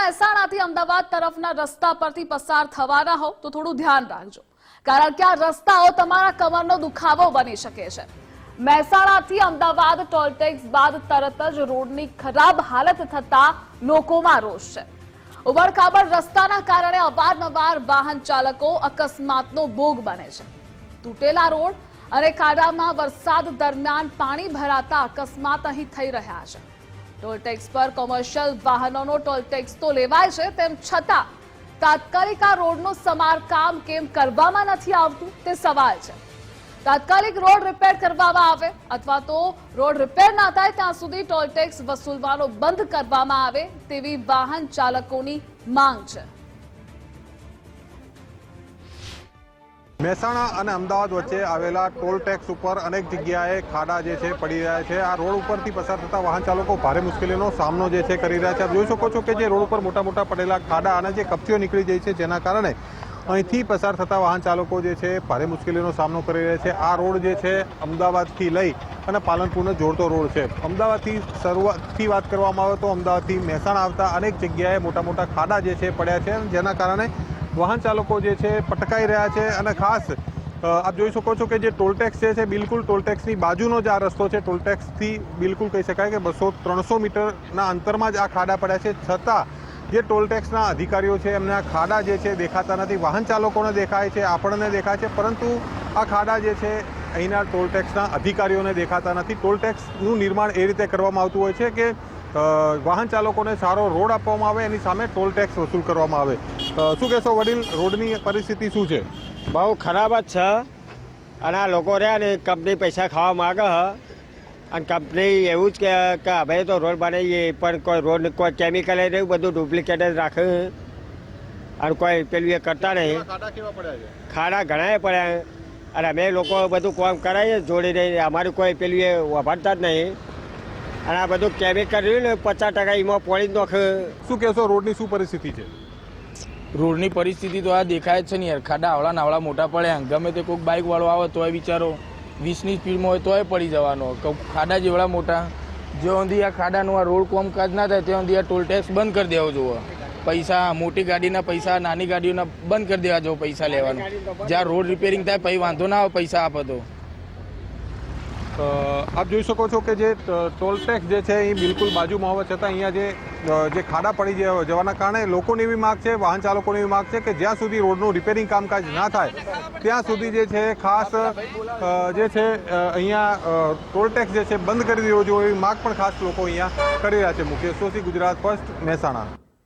મહેસાણાથી અમદાવાદ તરફના રસ્તા પરથી પસાર થવાના હો તો થોડું ધ્યાન રાખજો, કારણ કે આ રસ્તાઓ તમારા કમરનો દુખાવો બની શકે છે। મહેસાણાથી અમદાવાદ ટોલટેક્સ બાદ તરત જ રોડની ખરાબ હાલત થતા લોકોમાં રોષ છે। ઉબડખાબડ રસ્તાના કારણે અવારનવાર વાહન ચાલકો અકસ્માતનો ભોગ બને છે। તૂટેલા રોડ અને ખાડામાં વરસાદ દરમિયાન પાણી ભરાતા અકસ્માત અહીં થઈ રહ્યા છે। ટોલટેક્સ પર કોમર્શિયલ વાહનોનો ટોલટેક્સ તો લેવાય છે, તેમ છતાં તાત્કાલિક આ રોડનું સમારકામ કેમ કરવામાં નથી આવતું તે સવાલ છે। તાત્કાલિક રોડ રિપેર કરવામાં આવે અથવા તો રોડ રિપેર ના થાય ત્યાં સુધી ટોલટેક્સ વસૂલવાનો બંધ કરવામાં આવે તેવી વાહન ચાલકોની માંગ છે। મહેસાણા અને અમદાવાદ વચ્ચે આવેલા ટોલ ટેક્સ ઉપર અનેક જગ્યાએ ખાડા જે છે પડી રહ્યા છે। આ રોડ ઉપરથી પસાર થતા વાહન ચાલકો ભારે મુશ્કેલીનો સામનો જે છે કરી રહ્યા છે। આપ જોઈ શકો છો કે જે રોડ ઉપર મોટા મોટા પડેલા ખાડા અને જે કપચીઓ નીકળી જાય છે, જેના કારણે અહીંથી પસાર થતા વાહન ચાલકો જે છે ભારે મુશ્કેલીનો સામનો કરી રહ્યા છે। આ રોડ જે છે અમદાવાદથી લઈ અને પાલનપુરને જોડતો રોડ છે। અમદાવાદથી શરૂઆતથી વાત કરવામાં આવે તો અમદાવાદથી મહેસાણા આવતા અનેક જગ્યાએ મોટા મોટા ખાડા જે છે પડ્યા છે, જેના કારણે વાહન ચાલકો જે છે પટકાઈ રહ્યા છે। અને ખાસ આપ જોઈ શકો છો કે જે ટોલટેક્સ છે બિલકુલ ટોલટેક્સની બાજુનો જ આ રસ્તો છે। ટોલટેક્સથી બિલકુલ કહી શકાય કે 200-300 મીટરના અંતરમાં જ આ ખાડા પડ્યા છે, છતાં જે ટોલટેક્સના અધિકારીઓ છે એમને આ ખાડા જે છે દેખાતા નથી। વાહન ચાલકોને દેખાય છે, આપણને દેખાય છે, પરંતુ આ ખાડા જે છે અહીંના ટોલટેક્સના અધિકારીઓને દેખાતા નથી। ટોલટેક્સનું નિર્માણ એ રીતે કરવામાં આવતું હોય છે કે વાહન ચાલકોને સારો રોડ આપવામાં આવે, એની સામે ટોલ ટેક્સ વસૂલ કરવામાં આવે। શું કહેશો વડીલ, રોડની પરિસ્થિતિ શું છે? બહુ ખરાબ જ છે અને આ લોકો રહ્યા ને કંપની પૈસા ખાવા માગે છે અને કંપની એવું જ કે હવે તો રોડ બનાવીએ પણ કોઈ રોડ કોઈ કેમિકલ નહીં, બધું ડુપ્લિકેટ જ રાખે અને કોઈ પેલું એ કરતા નહીં। ખાડા કેવા પડ્યા છે? ખાડા ઘણા પડ્યા અને અમે લોકો બધું કામ કરાવીએ જોડીને, અમારું કોઈ પેલું એ વાપરતા જ નહીં અને આ બધું કેમિકલ રહ્યું ને 50% એમાં પોળી જ નાખે। શું કહેશો, રોડની શું પરિસ્થિતિ છે? રોડની પરિસ્થિતિ તો આ દેખાય જ છે ને યાર, ખાડા આવડા નાવડા મોટા પડ્યા, ગમે તે કોઈક બાઇક વાળો આવે તોય બિચારો 20ની સ્પીડમાં હોય તોય પડી જવાનો। ખાડા જેવડા મોટા, જ્યાં સુધી આ ખાડાનું આ રોડ કામકાજ ના થાય ત્યાં સુધી આ ટોલ ટેક્સ બંધ કરી દેવો જોવો। પૈસા મોટી ગાડીના પૈસા નાની ગાડીઓના બંધ કરી દેવા જોવો પૈસા લેવાનું। જ્યાં રોડ રિપેરિંગ થાય પછી વાંધો ના આવે પૈસા આપો તો। આપ જોઈ શકો છો કે જે ટોલ ટેક્સ જે છે એ બિલકુલ બાજુમાં હોવા છતાં અહીંયા જે ખાડા પડી જવાના કારણે લોકોની એવી માગ છે, વાહન ચાલકોની એવી માગ છે કે જ્યાં સુધી રોડનું રિપેરિંગ કામકાજ ના થાય ત્યાં સુધી જે છે ખાસ જે છે અહીંયા ટોલ ટેક્સ જે છે બંધ કરી દેવો જોઈએ એવી માગ પણ ખાસ લોકો અહીંયા કરી રહ્યા છે। મુકેશ સોશી, ગુજરાત ફર્સ્ટ, મહેસાણા।